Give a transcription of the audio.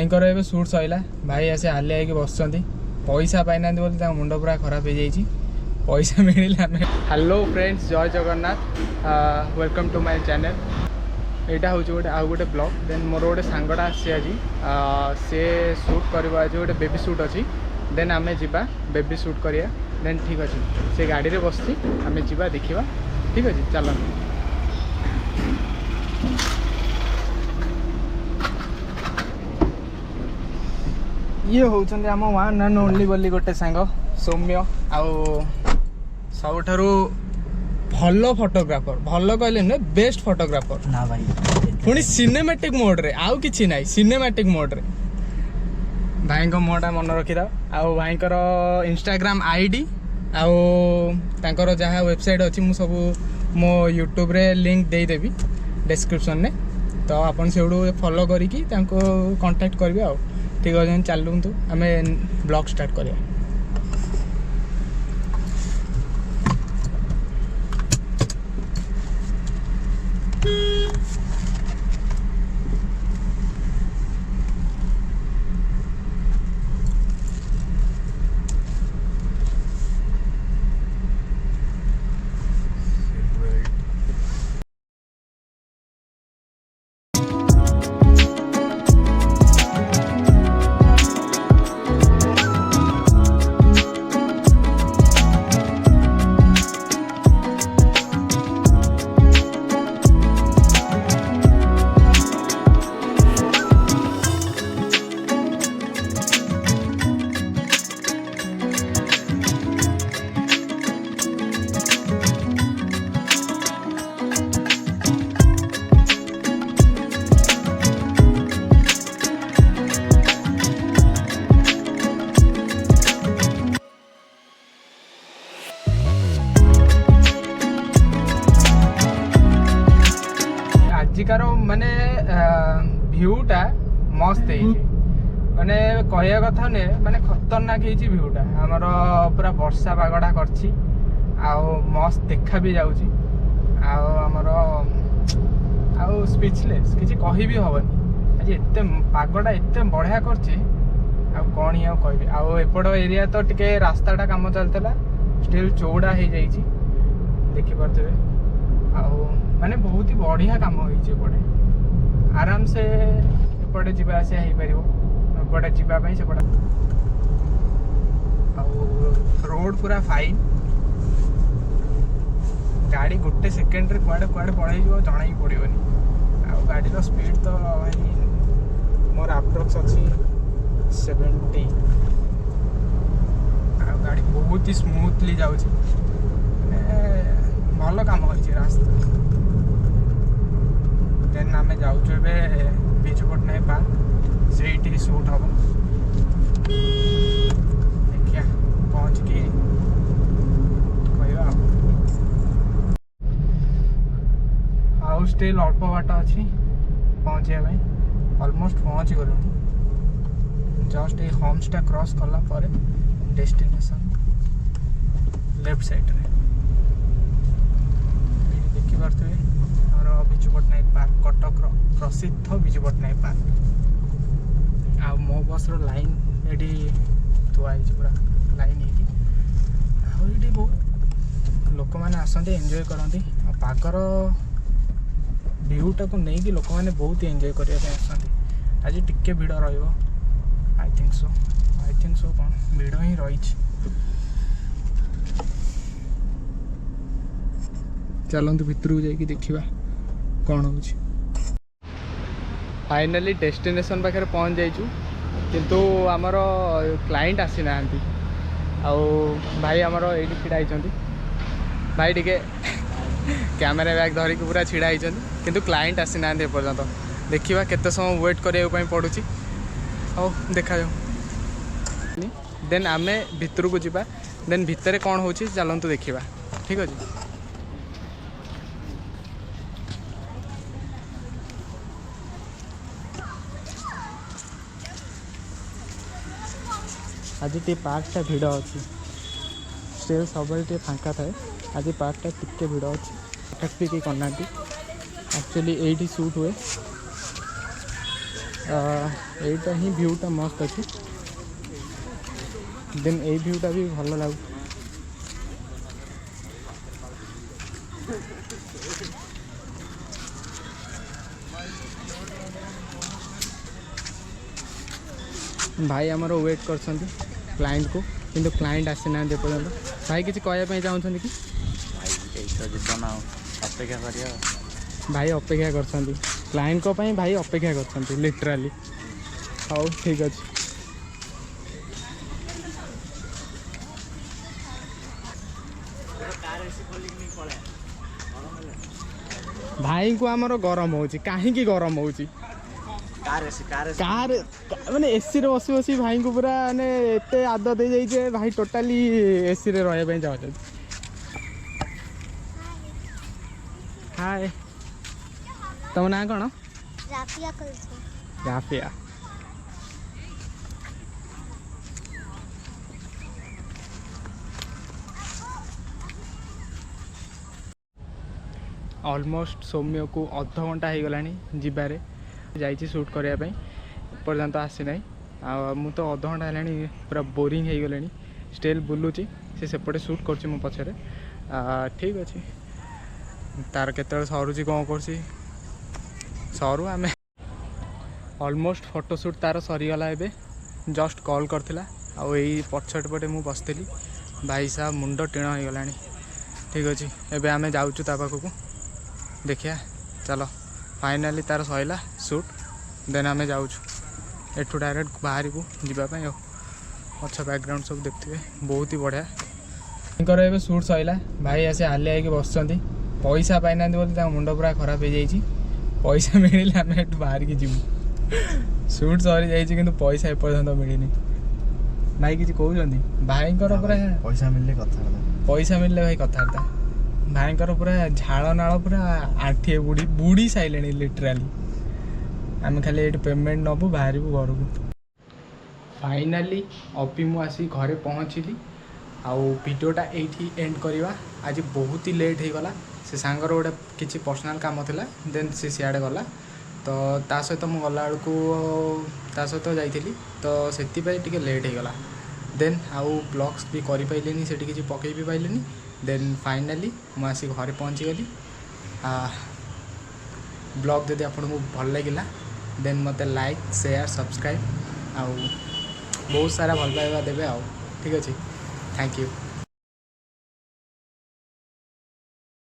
भाईकर ए suit Saila भाई आसे हालिया होगी बस पैसा पाइना बोली मुंड पूरा खराब हो जाइए पैसा मिलला हेलो फ्रेंड्स जय Jagannath welcome to my channel यहाँ हूँ गोटे आउ गोटे ब्लॉग देन मोर गोटे सांगटा आसी आज सी शूट कर आज गोटे बेबी शूट अच्छी देन आम जा बेबी शूट करिया देन ठीक अच्छे से गाड़ी में बसची आम जा देखा ठीक अच्छे चल ये होउछन्ते आम वन एंड ओनली बोली गोटे सांग सौम्य आउ सबुठारु भल फोटोग्राफर भल कहले न बेस्ट फोटोग्राफर ना भाई पुणी सिनेमैटिक मोड रे आउ किछि नाही सिनेमैटिक मोड रे भाई को मोटा मन रखी था आउ भाई इंस्टाग्राम आईडी आउ तांकर जहाँ वेबसाइट अच्छी मु सब मो यूट्यूब रे लिंक दे देबी डिस्क्रिप्शन ने तो आपन सेउडू फॉलो करिकी तांको कांटेक्ट करबे आउ ठीक है चलूँ तो आम ब्लॉग स्टार्ट करिया आजिकार माने भ्यूटा मस्त माने कहया कथा ने माने खतरनाक है भ्यूटा आमर पूरा वर्षा पागटा करछि आउ मस्त देखा भी जाउछि आमर आउ स्पीचलेस किछि कहि भी हबनी आज एते पागटा एते बढ़िया करछि आउ कोन ही कहबी आउ एपड़ एरिया तो टिके रास्ताटा काम चलतला स्टिल चौड़ा हो जाइछि देखि परथबे आउ माने बहुत ही बढ़िया काम होपटे आराम से एपटे जावा आसा हो पार एपटे जावाई से रोड पूरा फाइन गाड़ी गोटे सेकेंड रे कुआडे कुआडे पड़े जना ही पड़ोनी आ गाड़ी स्पीड तो भाई मोर अप्रोक्स अच्छी 70 आ गाड़ी बहुत ही स्मूथली जाऊँगी भल काम हो रास्ता देन आम जाऊँ विजु पट्टनायक पार्क से शूट हम देखिया पहुँच कि कह आउ स्टिल अल्प बाट अच्छी पहुँचाई ऑलमोस्ट पहुँच गलुनी जस्ट ये होमस्टे क्रॉस कला पर डेस्टिनेशन लेफ्ट साइड रे देखी पारे विजु पट्टनायक पार्क कटक प्रसिद्ध विजु पट्टनायक पार्क आ मो बस लाइन ये थुआ पूरा लाइन ये बहुत लोक मैंने आसते एंजॉय करती पागर भ्यूटा को नहीं लोक मैंने बहुत एंजॉय करने आसती आज टिके भिड़ आई थिंक सो कौन भिड़ ही रही चलतु भितर जाकि देखा कौन हो फाइनाली डेस्टिनेशन पाखे पहुँच जाइचु किंतु आमर क्लाइंट आसी ना आउ भाई आमर ये छिड़ा होती भाई टिके कैमेरा बैग धरिक पूरा छिड़ा होती किंतु क्लाइंट आसी ना एपर्यंत देखा केते समय वेट करने पड़ू आओ देखा जाऊ देन आम भितर को जावा देन भितर कौन हो चलतु देखा ठीक अच्छे आज टे पार्कटा भिड़ अच्छी स्टिल सब फांका थाए आज पार्कटा टिके भिड़ अच्छी अटैक भी कहीं करना एक्चुअली ये शूट हुए এইটা ହିଁ ଭ୍ୟୁଟା ମସ୍ତ ଅଛି। ଦେନ୍ ଏଇ ଭ୍ୟୁଟା ବି ଭଲ ଲାଗୁଛି। भाई आमर वेट कर क्लाइंट को किंतु क्लाइंट आसी ना पर्यटन भाई किसी कहवाई चाहते कि भाई अपेक्षा कर क्लाइंट को भाई अपेक्षा कर लिटराली। हाँ ठीक अच्छे भाई को आमर गरम हो कहीं गरम हो कार माने एसी रे बसी बसी भाई को पूरा माने एते आदत दे जाइए भाई टोटाली एसी रे रहा चाहते। हाय तुम ना कौन? राफिया राफिया ऑलमोस्ट सौम्य को अध घंटा हो गला जीवारे जाइए शूट करने पर्यंत आसी ना मु तो अध घंटा है पूरा बोरिंग हो गले स्टिल बुलूची से सेपटे शूट कर मो पछरे ठीक अच्छे तार केत सरुची कौन कर सरू आम ऑलमोस्ट फोटोशूट तार सरीगला एबे जस्ट कॉल करथिला आ यही पछट पटे मु बसती भाई साहब मुंड टीण हो गला ठीक अच्छे एबे आमे जाऊँ ता पाखक देखिया चलो फाइनाली तार सैला शूट देन आमे जाऊँ एठू डायरेक्ट बाहर को जीवाई अच्छा बैकग्राउंड सब देखते बहुत ही बढ़िया ए शूट सैला भाई आसे हालिया होगी बस पैसा पाई ना बोली मुंड पूरा खराब हो जाए पैसा मिले आम एठू बाहर की जीवु शूट सरी जाइए पैसा एपर्यंत मिलनी भाई किसी कहते भाई पूरा पैसा मिलले भाई कथबार्ता भाई पूरा झाड़ नाल पूरा आठिए बुड़ी बुड़ी सारे लिटराली आम खाली ये पेमेंट नबू बाहर घर को फाइनाली अभी मु आसी घरे पहुँचली आउ वीडियोटा एठी एंड करवा आज बहुत ही लेट हो गला से सांगर गोटे किसी पर्सनाल काम था देन से सियाड़े गला तो ता सहित मु गला बेलू ता सहित जाइली तो से लेट हो गला देन आउ ब्लॉग्स भी कर पाइलेनी से किसी पकई भी पाइलेनी देन फाइनाली मु आसी घरे पहुँची गली ब्लॉग जदि आपको भल लगिला देन मत लाइक शेयर सब्सक्राइब आउ बहुत सारा भल पाइबा देवे आउ ठीक अच्छे थैंक यू।